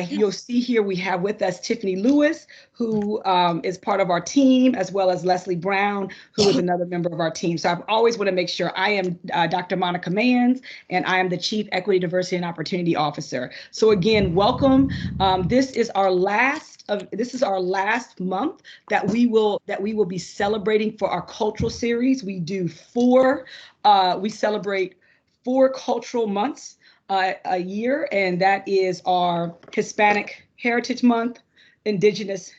You'll see here we have with us Tiffany Lewis, who is part of our team, as well as Leslie Brown, who is another member of our team. So I always want to make sure I am Dr. Monica Manz, and I am the Chief Equity, Diversity, and Opportunity Officer. So again, welcome. This is our last month that we will be celebrating for our cultural series. We do we celebrate 4 cultural months a year, and that is our Hispanic Heritage Month, Indigenous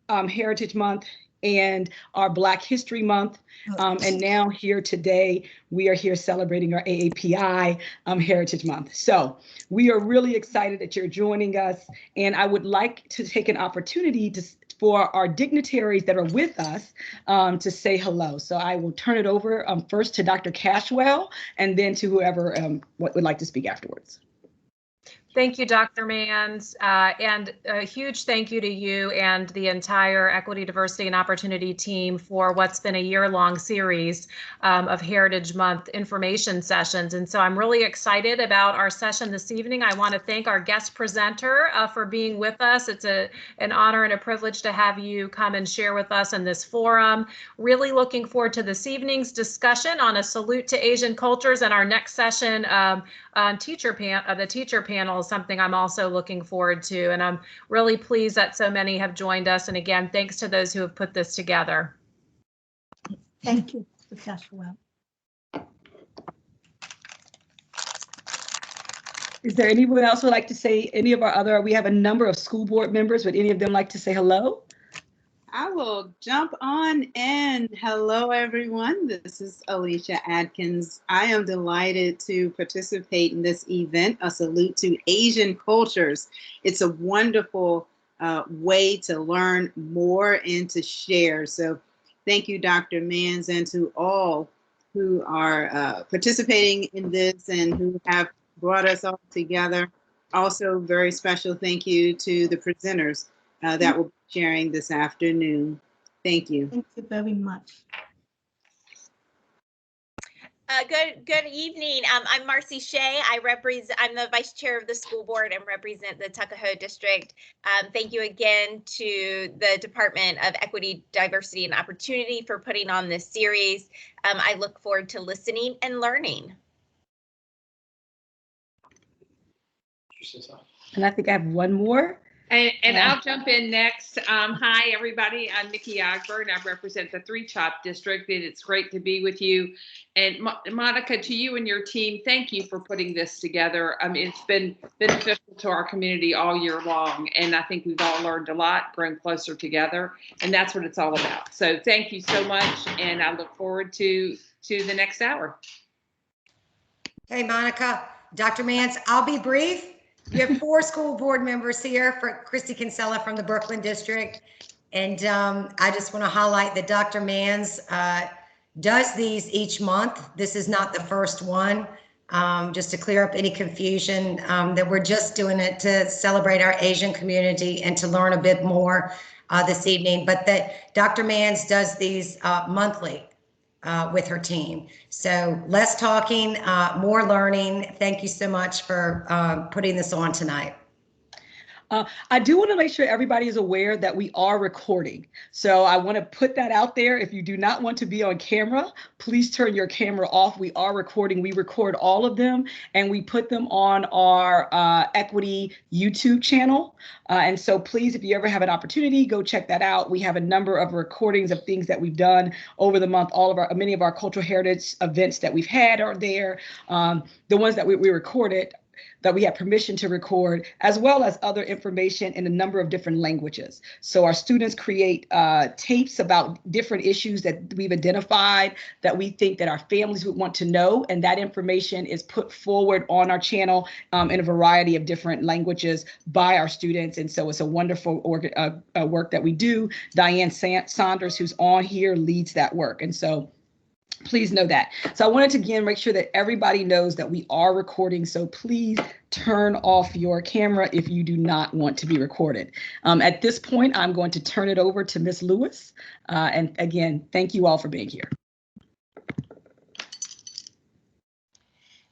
Heritage Month, and our Black History Month. And now here today, we are here celebrating our AAPI Heritage Month. So we are really excited that you're joining us. And I would like to take an opportunity for our dignitaries that are with us to say hello. So I will turn it over first to Dr. Cashwell, and then to whoever would like to speak afterwards. Thank you, Dr. Manz, and a huge thank you to you and the entire Equity, Diversity, and Opportunity team for what's been a year-long series of Heritage Month information sessions. And so I'm really excited about our session this evening. I want to thank our guest presenter for being with us. It's an honor and a privilege to have you come and share with us in this forum. Really looking forward to this evening's discussion on a salute to Asian cultures, and our next session on the teacher panel is something I'm also looking forward to, and I'm really pleased that so many have joined us. And again, thanks to those who have put this together. Thank you, Mr. Cashwell. Is there anyone else who would like to say we have a number of school board members. Would any of them like to say hello? I will jump on in. Hello, everyone. This is Alicia Adkins. I am delighted to participate in this event, a salute to Asian cultures. It's a wonderful way to learn more and to share. So thank you, Dr. Manz, and to all who are participating in this and who have brought us all together. Also, very special thank you to the presenters that will be sharing this afternoon. Thank you. Thank you very much. Good evening. I'm Marcy Shea. I'm the vice chair of the school board and represent the Tuckahoe district. Thank you again to the Department of Equity, Diversity, and Opportunity for putting on this series. I look forward to listening and learning. And I think I have one more. And I'll jump in next. Hi, everybody. I'm Nikki Ogburn. I represent the Three Chop District, and it's great to be with you. And Monica, to you and your team, thank you for putting this together. I mean, it's been beneficial to our community all year long, and I think we've all learned a lot, grown closer together, and that's what it's all about. So thank you so much, and I look forward to the next hour. Hey, Monica, Dr. Mance, I'll be brief. You have 4 school board members here for Christy Kinsella from the Brooklyn district. And I just want to highlight that Dr. Manz does these each month. This is not the first one. Just to clear up any confusion, that we're just doing it to celebrate our Asian community and to learn a bit more this evening, but that Dr. Manz does these monthly with her team. So less talking, more learning. Thank you so much for putting this on tonight. I do want to make sure everybody is aware that we are recording. So I want to put that out there. If you do not want to be on camera, please turn your camera off. We are recording. We record all of them and we put them on our Equity YouTube channel. And so please, if you ever have an opportunity, go check that out. We have a number of recordings of things that we've done over the month. Many of our cultural heritage events that we've had are there. The ones that we recorded, that we have permission to record, as well as other information in a number of different languages. So our students create tapes about different issues that we've identified that we think that our families would want to know, and that information is put forward on our channel in a variety of different languages by our students. And so it's a wonderful work that we do. Diane Saunders, who's on here, leads that work. And so please know that. So I wanted to again make sure that everybody knows that we are recording. So please turn off your camera if you do not want to be recorded. At this point, I'm going to turn it over to Ms. Lewis. And again, thank you all for being here.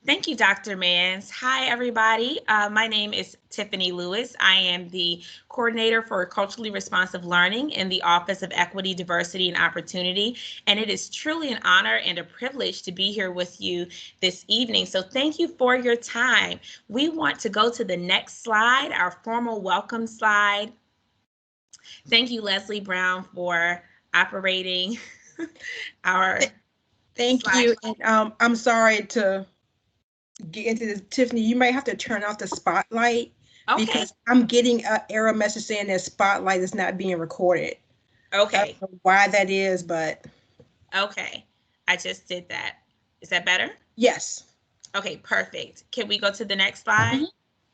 Thank you, Dr. Manz. Hi, everybody. My name is Tiffany Lewis. I am the coordinator for culturally responsive learning in the Office of Equity, Diversity, and Opportunity. And it is truly an honor and a privilege to be here with you this evening. So thank you for your time. We want to go to the next slide, our formal welcome slide. Thank you, Leslie Brown, for operating our Thank slide. you. And I'm sorry to get into this, Tiffany. You might have to turn off the spotlight because I'm getting an error message saying that spotlight is not being recorded. Okay. I don't know why that is, but okay. I just did that. Is that better? Yes. Okay, perfect. Can we go to the next slide?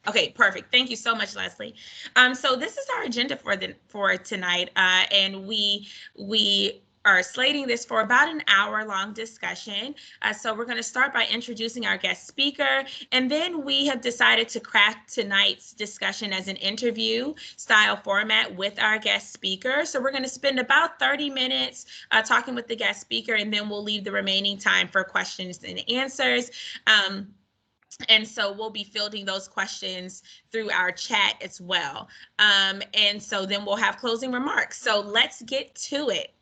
Okay, perfect. Thank you so much, Leslie. So this is our agenda for tonight, and we are slating this for about an hour-long discussion. So we're going to start by introducing our guest speaker, and then we have decided to craft tonight's discussion as an interview style format with our guest speaker. So we're going to spend about 30 minutes talking with the guest speaker, and then we'll leave the remaining time for questions and answers. And so we'll be fielding those questions through our chat as well. And so then we'll have closing remarks. So let's get to it.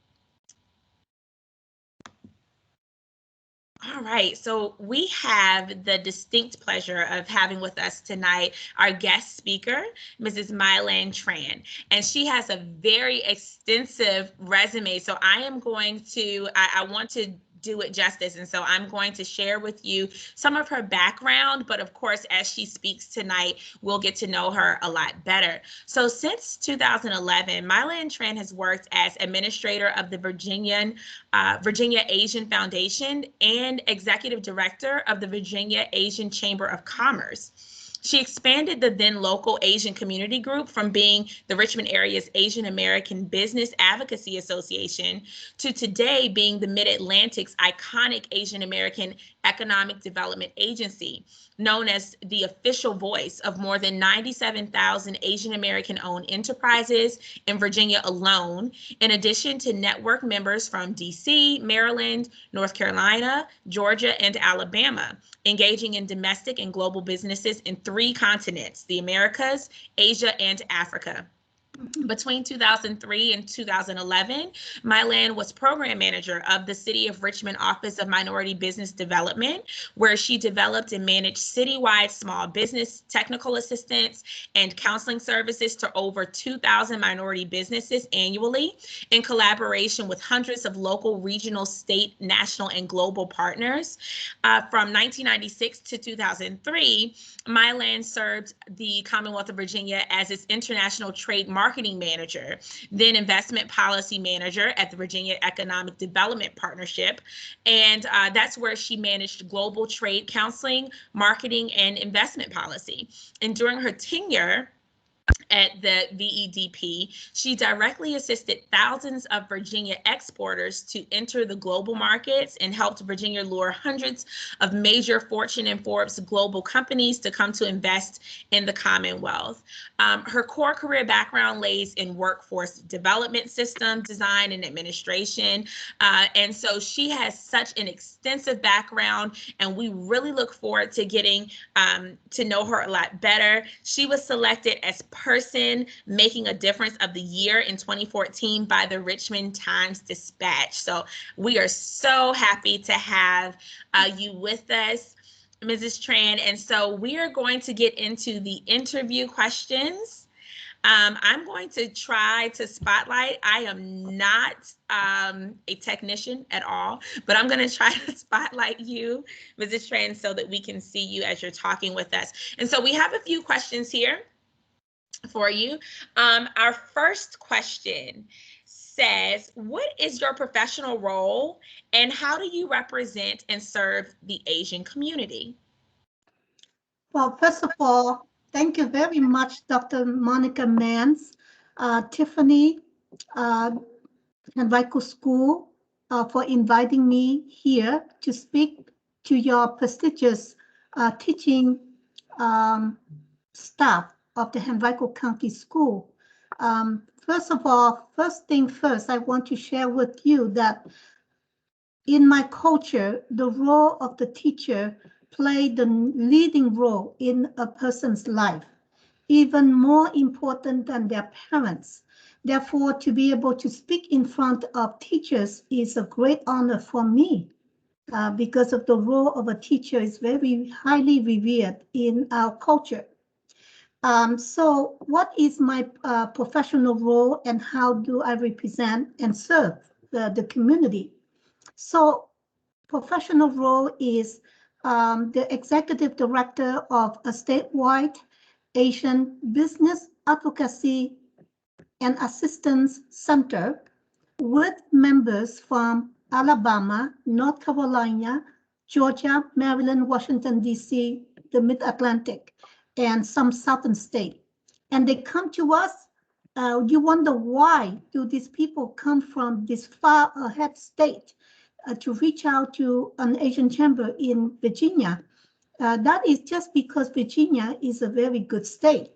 All right, so we have the distinct pleasure of having with us tonight our guest speaker, Mrs. Milan Tran, and she has a very extensive resume. So I am going to, I want to do it justice. And so I'm going to share with you some of her background, but of course, as she speaks tonight, we'll get to know her a lot better. So since 2011, Milan Tran has worked as administrator of the Virginia Asian Foundation and executive director of the Virginia Asian Chamber of Commerce. She expanded the then local Asian community group from being the Richmond area's Asian American Business Advocacy Association to today being the Mid-Atlantic's iconic Asian American Economic Development Agency, known as the official voice of more than 97,000 Asian American owned enterprises in Virginia alone, in addition to network members from DC, Maryland, North Carolina, Georgia, and Alabama, engaging in domestic and global businesses in 3 continents, the Americas, Asia, and Africa. Between 2003 and 2011, Milan was program manager of the City of Richmond Office of Minority Business Development, where she developed and managed citywide small business technical assistance and counseling services to over 2,000 minority businesses annually in collaboration with hundreds of local, regional, state, national, and global partners. From 1996 to 2003, Milan served the Commonwealth of Virginia as its international trade marketing manager, then investment policy manager at the Virginia Economic Development Partnership. And that's where she managed global trade counseling, marketing, and investment policy. And during her tenure at the VEDP, she directly assisted thousands of Virginia exporters to enter the global markets and helped Virginia lure hundreds of major Fortune and Forbes global companies to come to invest in the Commonwealth. Her core career background lays in workforce development, system design, and administration. And so she has such an extensive background, and we really look forward to getting to know her a lot better. She was selected as Person Making a Difference of the Year in 2014 by the Richmond Times-Dispatch. So we are so happy to have you with us, Mrs. Tran. And so we are going to get into the interview questions. I'm going to try to spotlight. I am not a technician at all, but I'm going to try to spotlight you, Mrs. Tran, so that we can see you as you're talking with us. And so we have a few questions here for you. Our first question says, what is your professional role and how do you represent and serve the Asian community? Well, first of all, thank you very much, Dr. Monica Manz, Tiffany, Henrico School, for inviting me here to speak to your prestigious teaching staff of the Henrico County School. First of all, first thing first, I want to share with you that in my culture, the role of the teacher play the leading role in a person's life, even more important than their parents. Therefore, to be able to speak in front of teachers is a great honor for me, because of the role of a teacher is very highly revered in our culture. So what is my professional role and how do I represent and serve the community? So professional role is the executive director of a statewide Asian Business Advocacy and Assistance Center with members from Alabama, North Carolina, Georgia, Maryland, Washington, D.C., the Mid-Atlantic, and some southern state. And they come to us. You wonder why do these people come from this far ahead state to reach out to an Asian chamber in Virginia? That is just because Virginia is a very good state.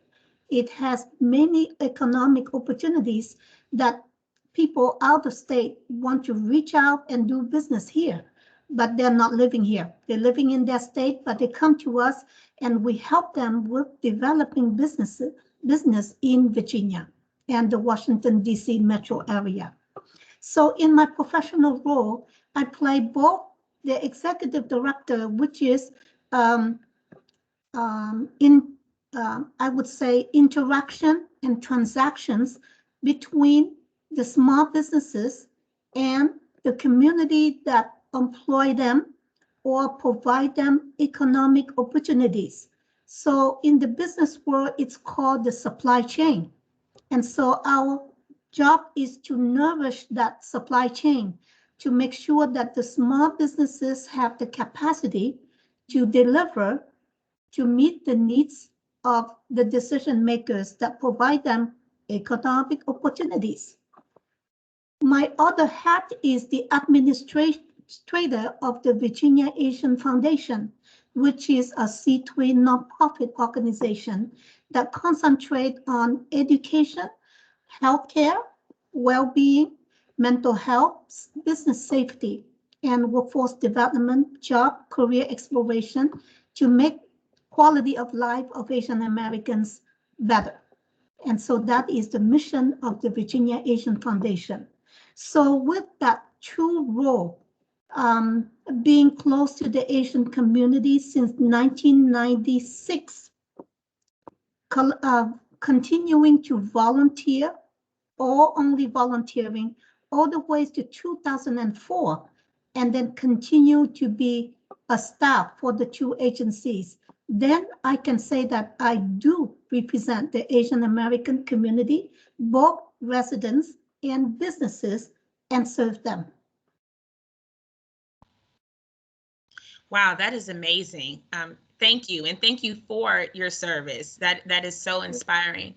It has many economic opportunities that people out of state want to reach out and do business here, but they're not living here. They're living in their state, but they come to us and we help them with developing business in Virginia and the Washington, D.C. metro area. So in my professional role, I play both the executive director, which is I would say interaction and transactions between the small businesses and the community that employ them or provide them economic opportunities. So in the business world, it's called the supply chain. And so our job is to nourish that supply chain to make sure that the small businesses have the capacity to deliver to meet the needs of the decision makers that provide them economic opportunities. My other hat is the administrator of the Virginia Asian Foundation, which is a C3 nonprofit organization that concentrates on education, healthcare, well-being, mental health, business safety, and workforce development, job, career exploration to make quality of life of Asian Americans better. And so that is the mission of the Virginia Asian Foundation. So with that true role, being close to the Asian community since 1996, continuing to volunteer or only volunteering all the way to 2004, and then continue to be a staff for the two agencies, then I can say that I do represent the Asian American community, both residents and businesses, and serve them. Wow, that is amazing. Thank you, and thank you for your service. That is so inspiring.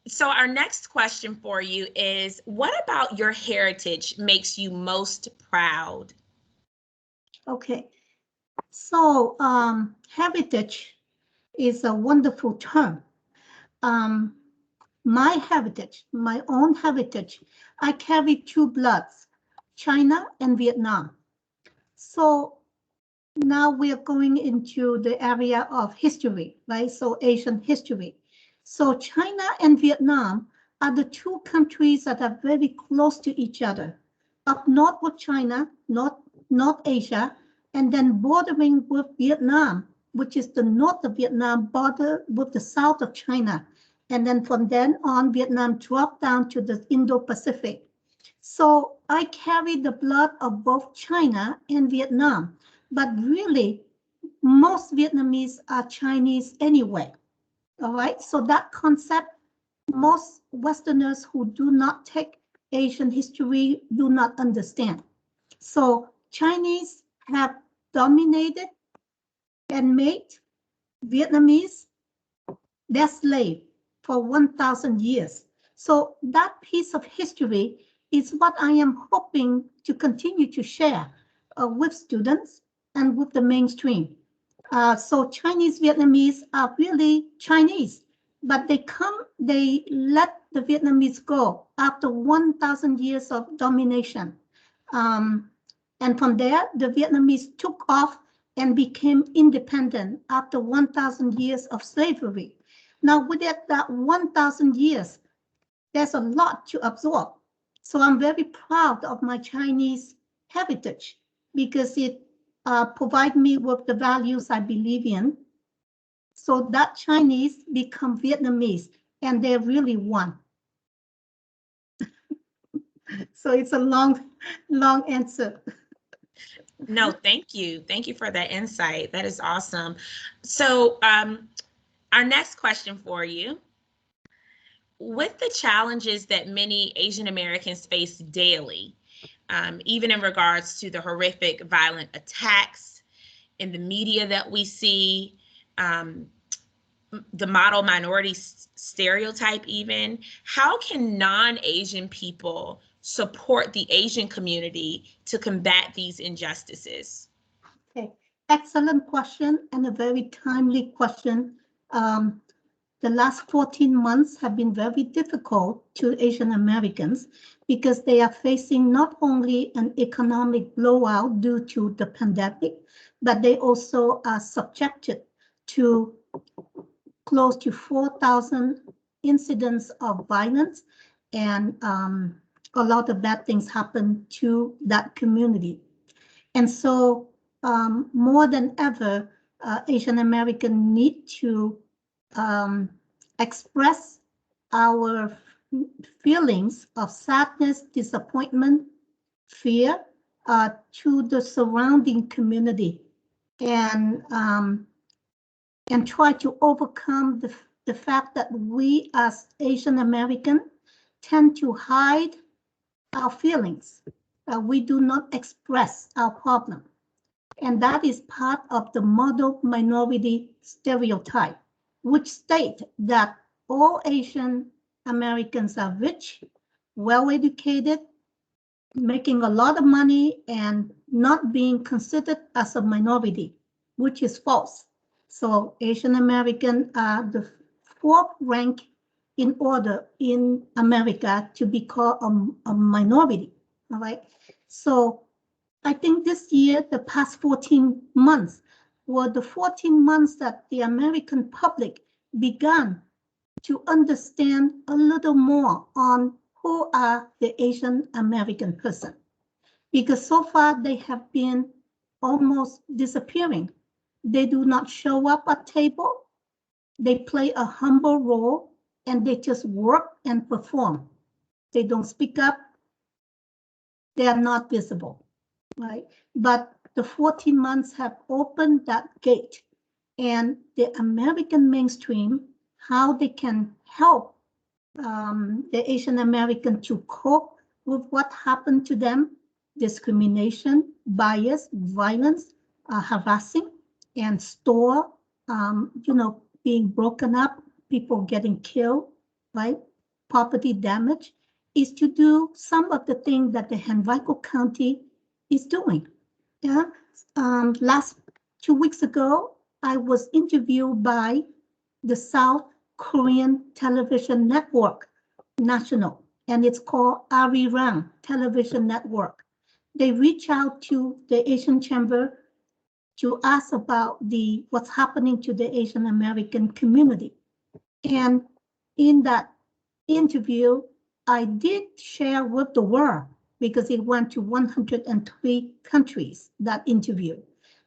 So our next question for you is, what about your heritage makes you most proud? Okay, so heritage is a wonderful term. My heritage, my own heritage, I carry two bloods, China and Vietnam. So now we are going into the area of history, right? So Asian history. So China and Vietnam are the two countries that are very close to each other. Up north with China, North Asia, and then bordering with Vietnam, which is the north of Vietnam, border with the south of China. And then from then on, Vietnam dropped down to the Indo-Pacific. So I carry the blood of both China and Vietnam, but really most Vietnamese are Chinese anyway. All right, so that concept, most Westerners who do not take Asian history do not understand. So Chinese have dominated and made Vietnamese their slave for 1,000 years. So that piece of history is what I am hoping to continue to share with students and with the mainstream. So Chinese Vietnamese are really Chinese, but they let the Vietnamese go after 1,000 years of domination. And from there, the Vietnamese took off and became independent after 1,000 years of slavery. Now, within that 1,000 years, there's a lot to absorb. So I'm very proud of my Chinese heritage because it provides me with the values I believe in. So that Chinese become Vietnamese, and they're really one. So it's a long answer. No, thank you. Thank you for that insight. That is awesome. So our next question for you. With the challenges that many Asian Americans face daily, even in regards to the horrific violent attacks in the media that we see, the model minority stereotype even, how can non-Asian people support the Asian community to combat these injustices? Okay, excellent question and a very timely question. The last 14 months have been very difficult to Asian Americans because they are facing not only an economic blowout due to the pandemic, but they also are subjected to close to 4,000 incidents of violence, and a lot of bad things happen to that community. And so more than ever, Asian American need to express our feelings of sadness, disappointment, fear to the surrounding community, and try to overcome the fact that we as Asian American tend to hide our feelings. We do not express our problem. And that is part of the model minority stereotype, which state that all Asian Americans are rich, well-educated, making a lot of money, and not being considered as a minority, which is false. So Asian American are the fourth rank in order in America to be called a minority, all right? So I think this year, the past 14 months, were the 14 months that the American public began to understand a little more on who are the Asian American person. Because so far they have been almost disappearing. They do not show up at table. They play a humble role and they just work and perform. They don't speak up. They are not visible, right? But the 14 months have opened that gate, and the American mainstream, how they can help the Asian American to cope with what happened to them, discrimination, bias, violence, harassing, and store, being broken up, people getting killed, right? Property damage, is to do some of the things that the Henrico County is doing. Yeah. Last 2 weeks ago, I was interviewed by the South Korean Television Network National, and it's called Arirang Television Network. They reach out to the Asian Chamber to ask about what's happening to the Asian American community. And in that interview, I did share with the world, because it went to 103 countries, that interview,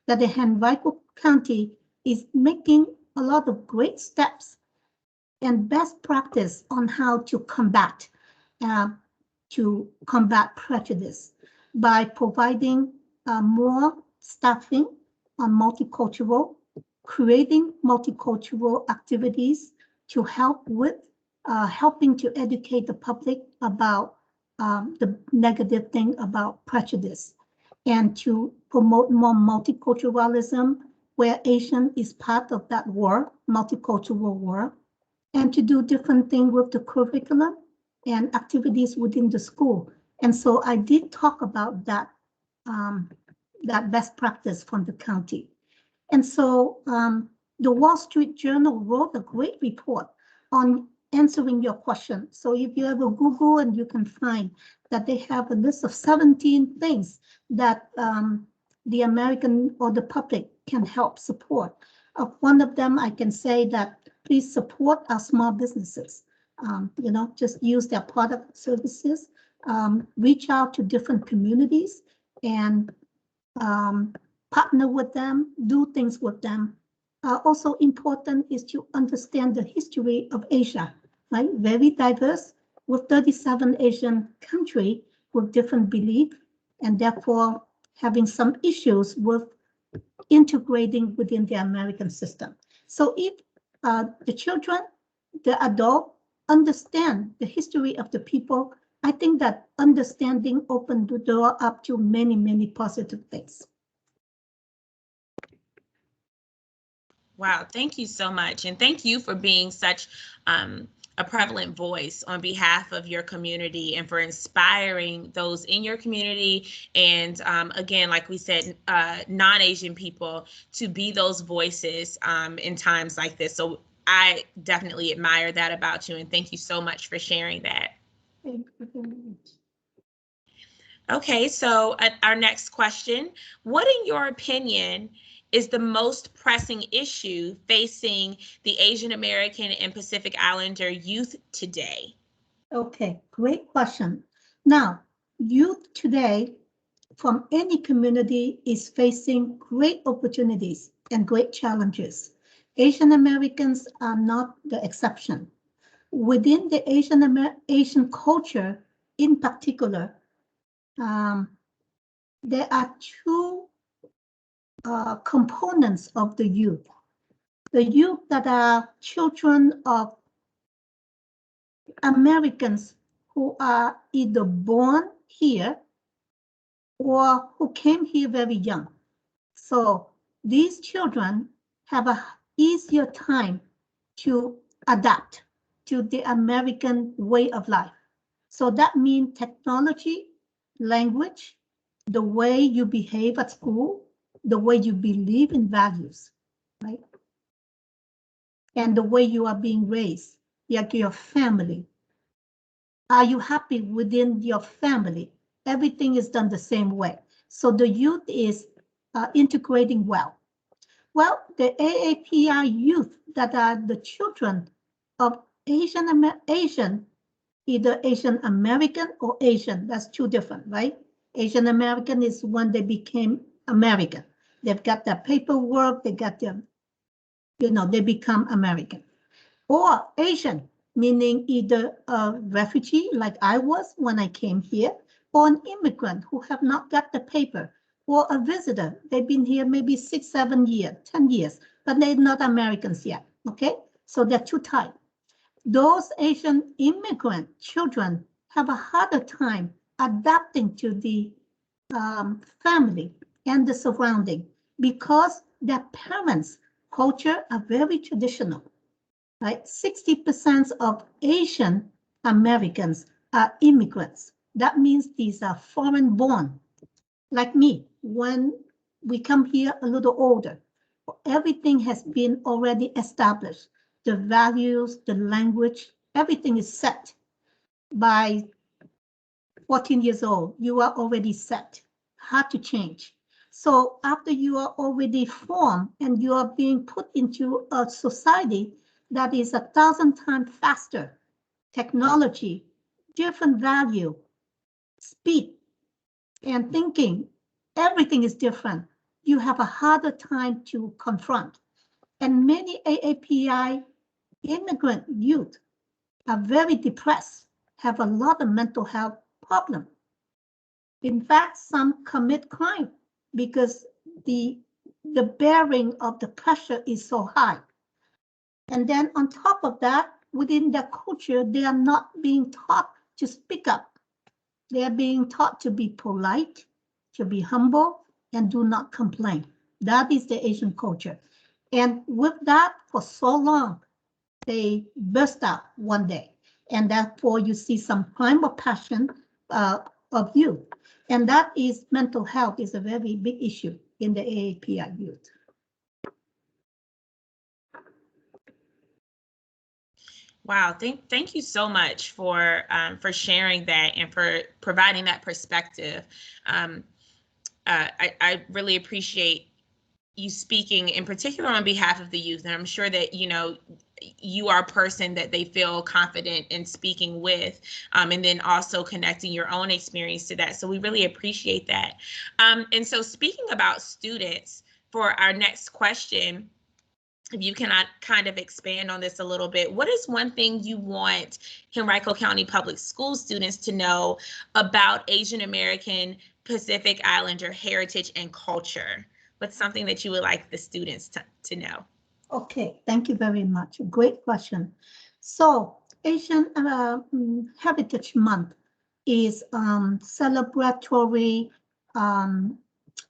that the Henrico County is making a lot of great steps and best practice on how to combat prejudice by providing more staffing on multicultural, creating multicultural activities to help with helping to educate the public about the negative thing about prejudice, and to promote more multiculturalism, where Asian is part of that work, multicultural work, and to do different things with the curriculum and activities within the school. And so I did talk about that, that best practice from the county. And so the Wall Street Journal wrote a great report on answering your question. So if you ever Google, and you can find that they have a list of 17 things that the American or the public can help support. One of them, I can say that please support our small businesses. Just use their product services, reach out to different communities and partner with them, do things with them. Also important is to understand the history of Asia, right? Very diverse with 37 Asian countries with different beliefs and therefore having some issues with integrating within the American system. So if the children, the adult understand the history of the people, I think that understanding opens the door up to many, many positive things. Wow, thank you so much. And thank you for being such a prevalent voice on behalf of your community and for inspiring those in your community. And again, like we said, non-Asian people to be those voices in times like this. So I definitely admire that about you. And thank you so much for sharing that. Thank you very much. Okay, so our next question, what in your opinion is the most pressing issue facing the Asian American and Pacific Islander youth today? Okay, great question. Now, youth today from any community is facing great opportunities and great challenges. Asian Americans are not the exception. Within the Asian culture in particular, there are two components of the youth. The youth that are children of Americans who are either born here or who came here very young. So these children have an easier time to adapt to the American way of life. So that means technology, language, the way you behave at school, the way you believe in values, right? And the way you are being raised, like your family. Are you happy within your family? Everything is done the same way. So the youth is integrating well. Well, the AAPI youth that are the children of Asian, either Asian American or Asian, that's two different, right? Asian American is when they became American. They've got their paperwork, they got their, they become American. Or Asian, meaning either a refugee like I was when I came here, or an immigrant who have not got the paper, or a visitor. They've been here maybe 6, 7 years, 10 years, but they're not Americans yet, okay? So there are two types. Those Asian immigrant children have a harder time adapting to the family and the surrounding because their parents' culture are very traditional. Right? 60% of Asian Americans are immigrants. That means these are foreign born, like me. When we come here a little older, everything has been already established. The values, the language, everything is set. By 14 years old, you are already set, hard to change. So after you are already formed and you are being put into a society that is 1,000 times faster, technology, different value, speed, and thinking, everything is different. You have a harder time to confront. And many AAPI immigrant youth are very depressed, have a lot of mental health problems. In fact, some commit crime because the bearing of the pressure is so high. And then on top of that, within their culture, they are not being taught to speak up. They are being taught to be polite, to be humble, and do not complain. That is the Asian culture. And with that, for so long, they burst out one day. And therefore, you see some crime of passion of youth. And that is mental health is a very big issue in the AAPI youth. Wow, thank you so much for sharing that and for providing that perspective. I really appreciate you speaking in particular on behalf of the youth, and I'm sure that, you know, you are a person that they feel confident in speaking with, and then also connecting your own experience to that. So we really appreciate that. And so speaking about students, for our next question, if you cannot kind of expand on this a little bit, what is one thing you want Henrico County Public School students to know about Asian American, Pacific Islander heritage and culture? What's something that you would like the students to know? Okay, thank you very much. Great question. So Asian Heritage Month is celebratory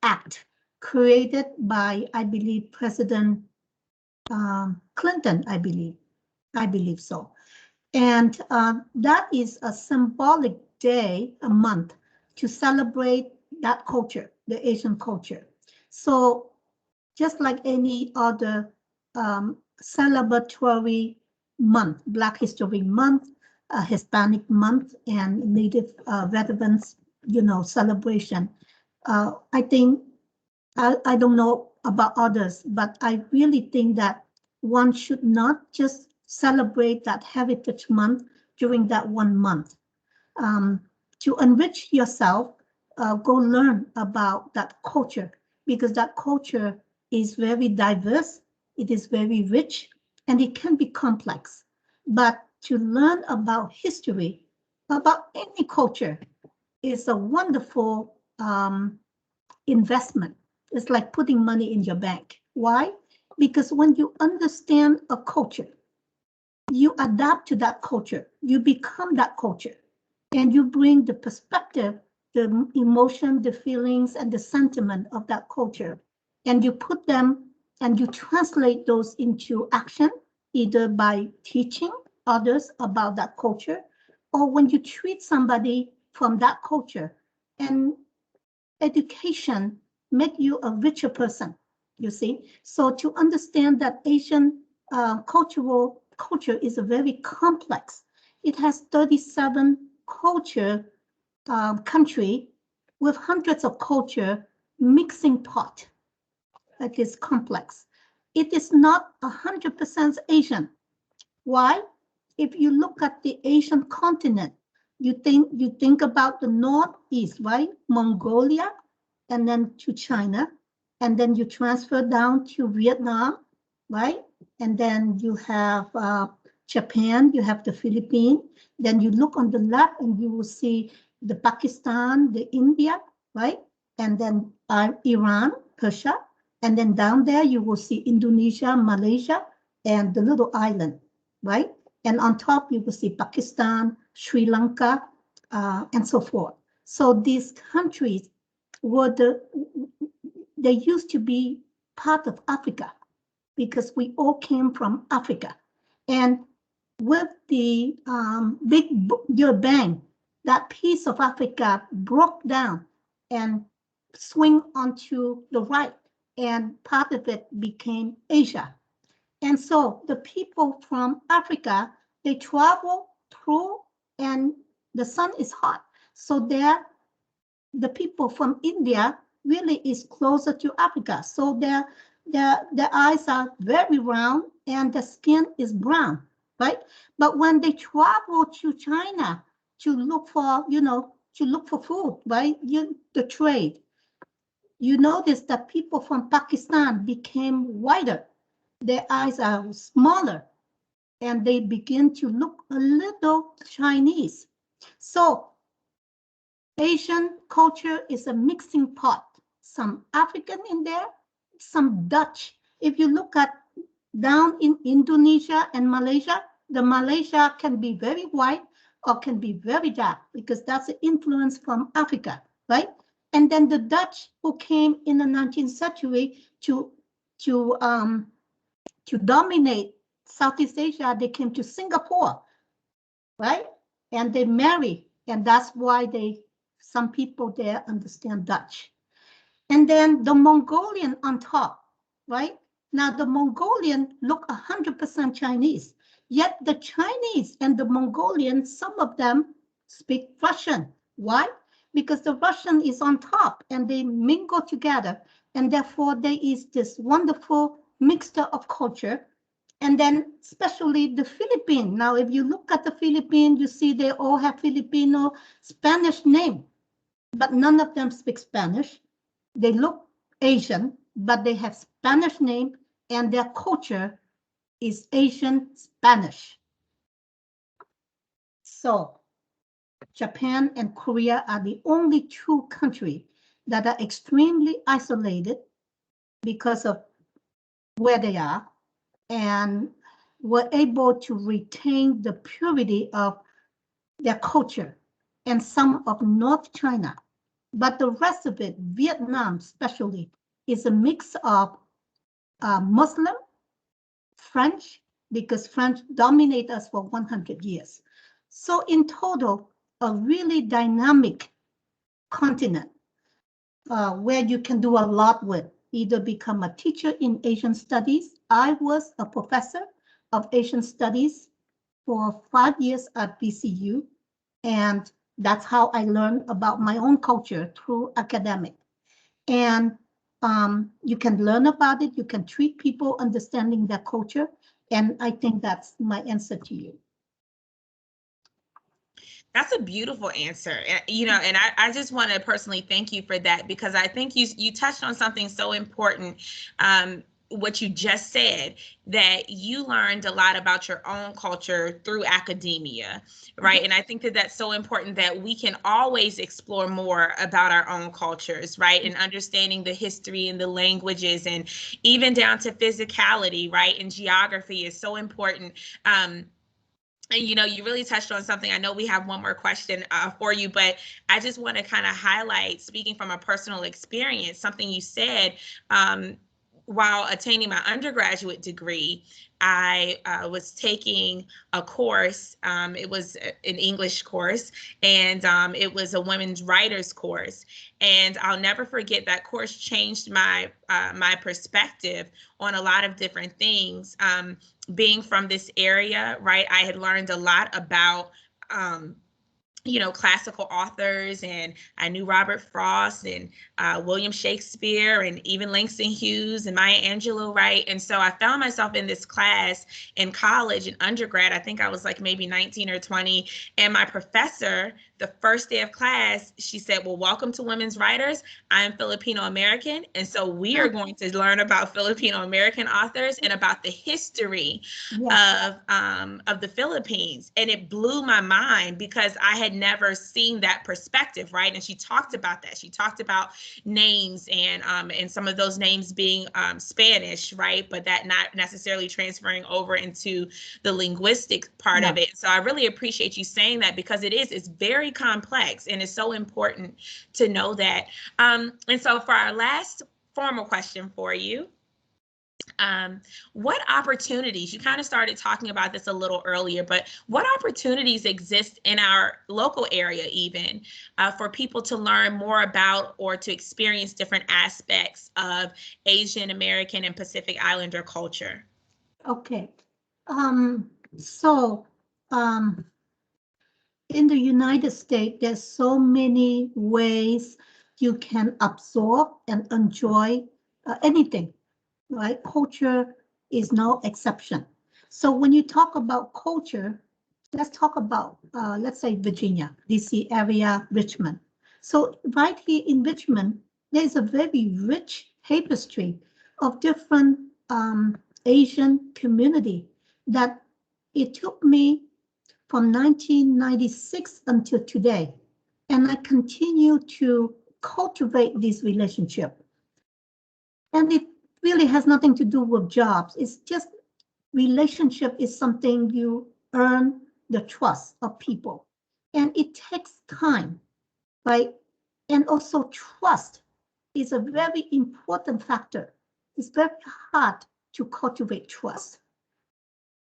act created by, I believe, President Clinton, I believe so. And that is a symbolic day, a month, to celebrate that culture, the Asian culture. So just like any other celebratory month, Black History Month, Hispanic Month, and Native Veterans, you know, celebration. I think, I don't know about others, but I really think that one should not just celebrate that Heritage Month during that 1 month. To enrich yourself, go learn about that culture, because that culture is very diverse, it is very rich, and it can be complex. But to learn about history, about any culture, is a wonderful investment. It's like putting money in your bank. Why? Because when you understand a culture, you adapt to that culture, you become that culture, and you bring the perspective, the emotion, the feelings, and the sentiment of that culture, and you put them and you translate those into action, either by teaching others about that culture, or when you treat somebody from that culture. And education make you a richer person, you see. So to understand that Asian culture is a very complex. It has 37 culture country with hundreds of culture mixing pot. It is complex. It is not 100% Asian. Why? If you look at the Asian continent, you think about the northeast, right? Mongolia, and then to China, and then you transfer down to Vietnam, right? And then you have Japan, you have the Philippines. Then you look on the left and you will see the Pakistan, the India, right? And then Iran, Persia. And then down there you will see Indonesia, Malaysia, and the little island, right? And on top you will see Pakistan, Sri Lanka, and so forth. So these countries they used to be part of Africa, because we all came from Africa. And with the Big Bang, that piece of Africa broke down and swing onto the right, and part of it became Asia. And so the people from Africa, they travel through, and the sun is hot. So the people from India really is closer to Africa. So their eyes are very round and the skin is brown, right? But when they travel to China to look for, food, right? The trade, you notice that people from Pakistan became whiter. Their eyes are smaller and they begin to look a little Chinese. So Asian culture is a mixing pot, some African in there, some Dutch. If you look at down in Indonesia and Malaysia, the Malaysia can be very white or can be very dark, because that's the influence from Africa, right? And then the Dutch, who came in the 19th century to dominate Southeast Asia, they came to Singapore, right? And they marry, and that's why some people there understand Dutch. And then the Mongolian on top, right? Now the Mongolian look 100% Chinese, yet the Chinese and the Mongolian, some of them speak Russian. Why? Because the Russian is on top and they mingle together. And therefore, there is this wonderful mixture of culture. And then especially the Philippines. Now, if you look at the Philippines, you see they all have Filipino Spanish name, but none of them speak Spanish. They look Asian, but they have Spanish name, and their culture is Asian Spanish. So Japan and Korea are the only two countries that are extremely isolated because of where they are, and were able to retain the purity of their culture, and some of North China. But the rest of it, Vietnam especially, is a mix of Muslim, French, because French dominate us for 100 years. So in total, a really dynamic continent where you can do a lot with, either become a teacher in Asian studies. I was a professor of Asian studies for 5 years at BCU, and that's how I learned about my own culture through academic. And you can learn about it, you can treat people understanding their culture, and I think that's my answer to you. That's a beautiful answer. And I just want to personally thank you for that, because I think you touched on something so important. What you just said, that you learned a lot about your own culture through academia, right? And I think that that's so important, that we can always explore more about our own cultures, right? And understanding the history and the languages, and even down to physicality, right? And geography is so important. And you really touched on something. I know we have one more question for you, but I just want to kind of highlight, speaking from a personal experience, something you said. While attaining my undergraduate degree, I was taking a course. It was an English course, and it was a women's writers course. And I'll never forget, that course changed my my perspective on a lot of different things. Being from this area, right, I had learned a lot about classical authors, and I knew Robert Frost and William Shakespeare, and even Langston Hughes and Maya Angelou, right? And so I found myself in this class in college and undergrad. I think I was like maybe 19 or 20. And my professor, the first day of class, she said, well, welcome to Women's Writers. I'm Filipino American. And so we are going to learn about Filipino American authors and about the history of the Philippines. And it blew my mind, because I had never seen that perspective, right? And she talked about that. She talked about names, and some of those names being Spanish, right? But that not necessarily transferring over into the linguistic part of it. So I really appreciate you saying that, because it's very complex, and it's so important to know that. And so for our last formal question for you, what opportunities, you kind of started talking about this a little earlier, but what opportunities exist in our local area even for people to learn more about or to experience different aspects of Asian American and Pacific Islander culture? Okay. In the United States, there's so many ways you can absorb and enjoy anything, right? Culture is no exception. So when you talk about culture, let's talk about, let's say Virginia, DC area, Richmond. So right here in Richmond, there's a very rich tapestry of different Asian community that it took me from 1996 until today. And I continue to cultivate this relationship. And it really has nothing to do with jobs. It's just relationship is something you earn the trust of people. And it takes time, right? And also trust is a very important factor. It's very hard to cultivate trust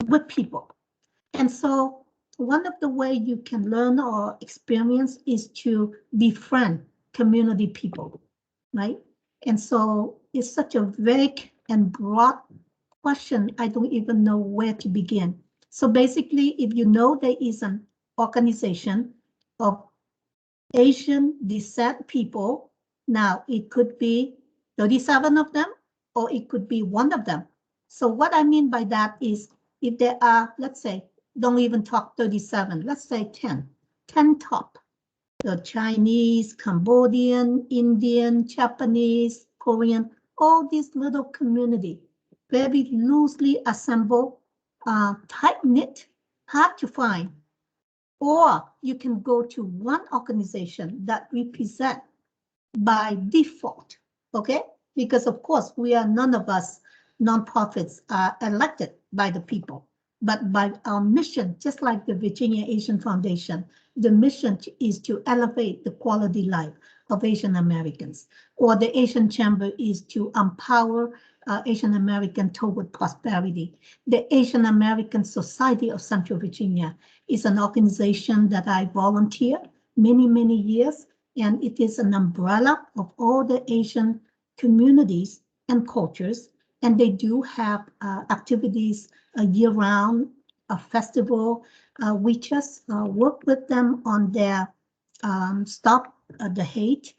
with people. And so one of the ways you can learn or experience is to befriend community people, right? And so it's such a vague and broad question. I don't even know where to begin. So basically, if you know there is an organization of Asian descent people, now it could be 37 of them, or it could be one of them. So what I mean by that is if there are, let's say, don't even talk 37, let's say 10 top. The Chinese, Cambodian, Indian, Japanese, Korean, all these little community, very loosely assembled, tight-knit, hard to find. Or you can go to one organization that represent by default, okay? Because of course, none of us nonprofits are elected by the people, but by our mission, just like the Virginia Asian Foundation, the mission is to elevate the quality life of Asian Americans, or the Asian Chamber is to empower Asian American toward prosperity. The Asian American Society of Central Virginia is an organization that I volunteer many years, and it is an umbrella of all the Asian communities and cultures, and they do have activities year-round, a festival. We just work with them on their Stop the Hate,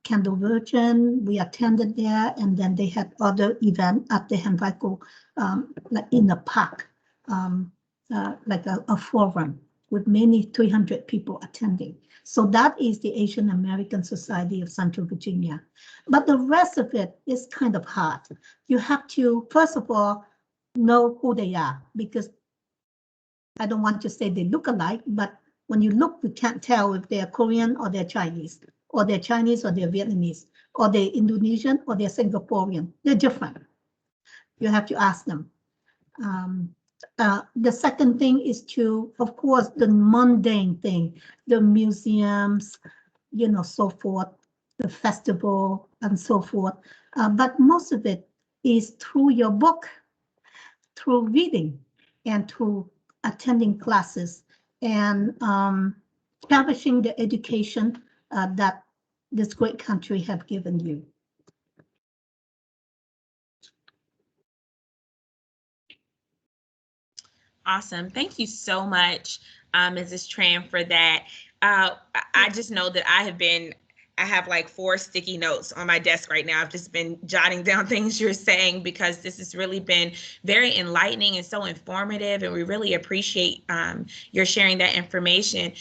Candle Virgin. We attended there, and then they had other event at the Henrico, like in the park, like a forum with many 300 people attending. So that is the Asian American Society of Central Virginia. But the rest of it is kind of hard. You have to, first of all, know who they are, because I don't want to say they look alike, but when you look, you can't tell if they're Korean or they're Chinese, or they're Chinese or they're Vietnamese, or they're Indonesian or they're Singaporean. They're different. You have to ask them. The second thing is to, of course, the mundane thing, the museums, so forth, the festival and so forth. But most of it is through your book, through reading, and through attending classes, and establishing the education that this great country have given you. Awesome. Thank you so much, Mrs. Tran, for that. I just know that I have like 4 sticky notes on my desk right now. I've just been jotting down things you're saying, because this has really been very enlightening and so informative, and we really appreciate your sharing that information.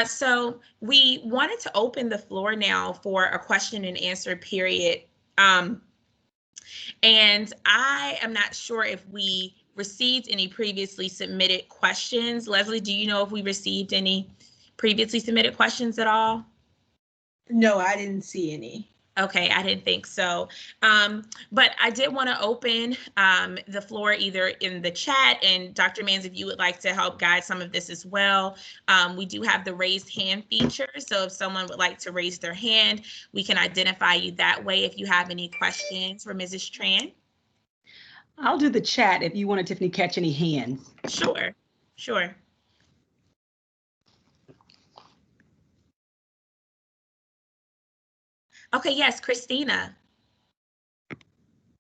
So we wanted to open the floor now for a question and answer period. And I am not sure if we received any previously submitted questions. Leslie, do you know if we received any previously submitted questions at all? No, I didn't see any. Okay, I didn't think so. But I did want to open the floor either in the chat, and Dr. Manz, if you would like to help guide some of this as well. We do have the raised hand feature, so if someone would like to raise their hand, we can identify you that way if you have any questions for Mrs. Tran. I'll do the chat if you want to, Tiffany, catch any hands. Sure. Okay, yes, Christina.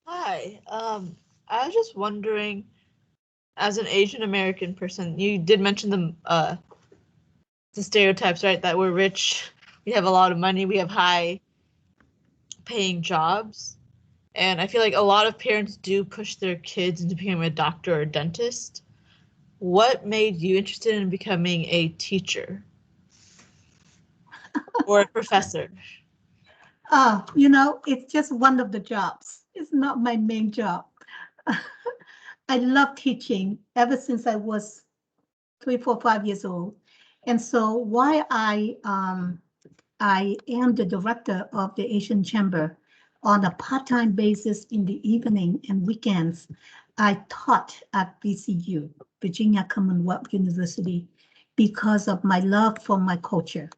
Hi, I was just wondering, as an Asian American person, you did mention the stereotypes, right? That we're rich, we have a lot of money, we have high paying jobs. And I feel like a lot of parents do push their kids into becoming a doctor or a dentist. What made you interested in becoming a teacher or a professor? It's just one of the jobs. It's not my main job. I love teaching ever since I was 3, 4, 5 years old. And so while I am the director of the Asian Chamber on a part-time basis in the evening and weekends, I taught at VCU, Virginia Commonwealth University, because of my love for my culture.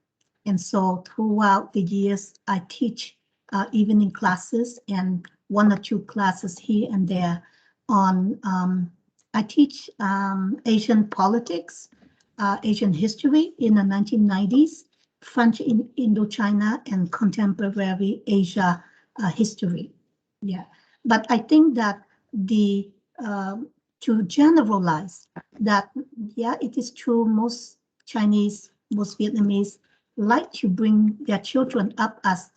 And so throughout the years, I teach evening classes and 1 or 2 classes here and there on, I teach Asian politics, Asian history in the 1990s, French in Indochina, and contemporary Asia history. Yeah, but I think that to generalize that, yeah, it is true, most Chinese, most Vietnamese like to bring their children up as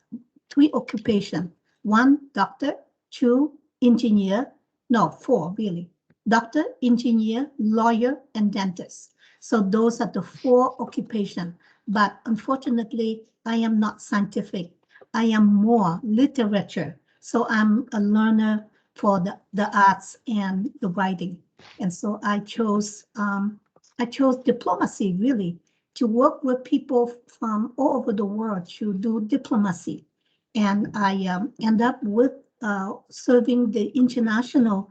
3 occupations, 1, doctor, 2, engineer, no, 4 really. Doctor, engineer, lawyer, and dentist. So those are the 4 occupations. But unfortunately, I am not scientific. I am more literature. So I'm a learner for the arts and the writing. And so I chose diplomacy really, to work with people from all over the world to do diplomacy. And I end up with serving the international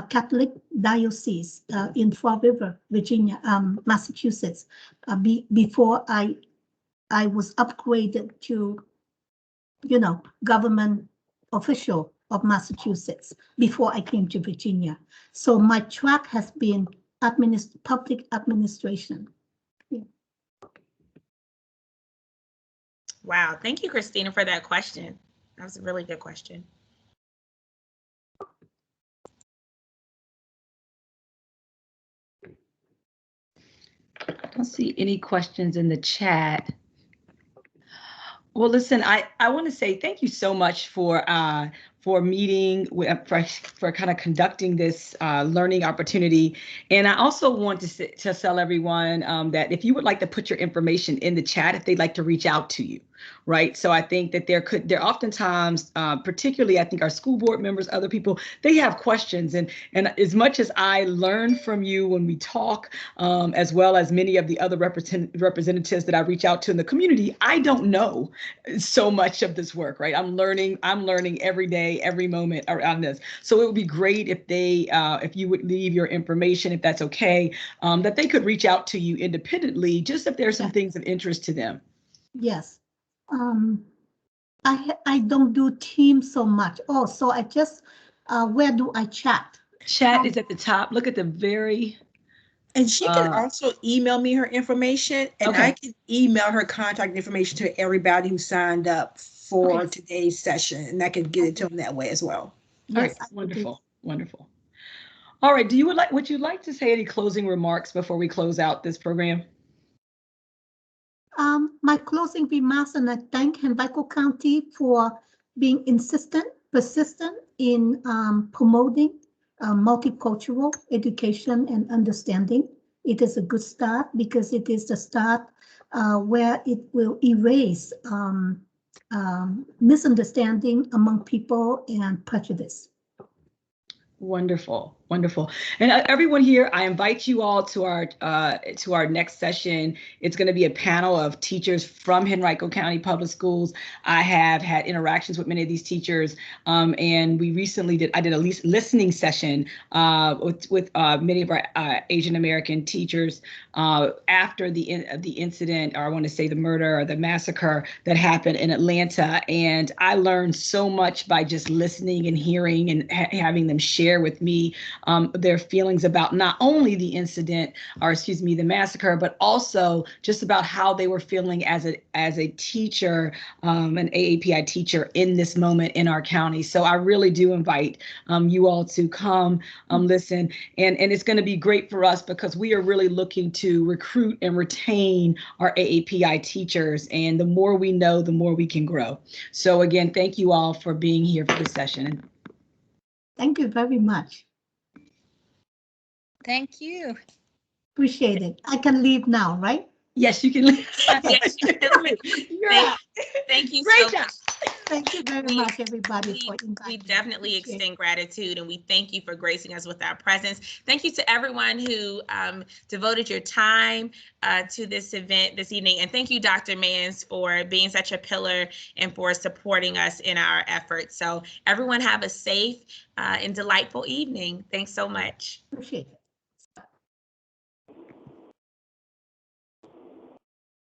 Catholic diocese in Fall River, Virginia, Massachusetts, before I was upgraded to, government official of Massachusetts before I came to Virginia. So my track has been public administration. Wow, thank you, Christina, for that question. That was a really good question. I don't see any questions in the chat. Well, listen, I want to say thank you so much for meeting, for kind of conducting this learning opportunity. And I also want to tell everyone that if you would like to put your information in the chat, if they'd like to reach out to you, right? So I think that there oftentimes, particularly I think our school board members, other people, they have questions. And as much as I learn from you when we talk, as well as many of the other representatives that I reach out to in the community, I don't know so much of this work, right? I'm learning every day, every moment around this. So it would be great if if you would leave your information, if that's okay, that they could reach out to you independently, just if there's some things of interest to them. Yes. I don't do Teams so much. Oh, so I just, where do I chat? Chat is at the top. Look at the very. And she can also email me her information, and I can email her contact information to everybody who signed up for today's session, and I can get it to them that way as well. Yes, all right, wonderful, wonderful. All right, would you like to say any closing remarks before we close out this program? My closing remarks, and I thank Henrico County for being persistent in promoting multicultural education and understanding. It is a good start because it is the start where it will erase misunderstanding among people and prejudice. Wonderful, wonderful. And everyone here, I invite you all to our next session. It's going to be a panel of teachers from Henrico County Public Schools. I have had interactions with many of these teachers, and we recently I did a listening session with many of our Asian American teachers after the incident, or I want to say the murder or the massacre that happened in Atlanta. And I learned so much by just listening and hearing and having them share with me their feelings about not only the incident, or the massacre, but also just about how they were feeling as a teacher, an AAPI teacher in this moment in our county. So I really do invite you all to come listen, and it's going to be great for us because we are really looking to recruit and retain our AAPI teachers, and the more we know, the more we can grow. So again, thank you all for being here for this session. Thank you very much. Thank you. Appreciate it. I can leave now, right? Yes, you can leave. Yes, you can leave. Thank you so much. Thank you very much, everybody, for inviting me. We definitely extend gratitude, and we thank you for gracing us with our presence. Thank you to everyone who devoted your time to this event this evening. And thank you, Dr. Manz, for being such a pillar and for supporting us in our efforts. So everyone have a safe and delightful evening. Thanks so much. Appreciate it.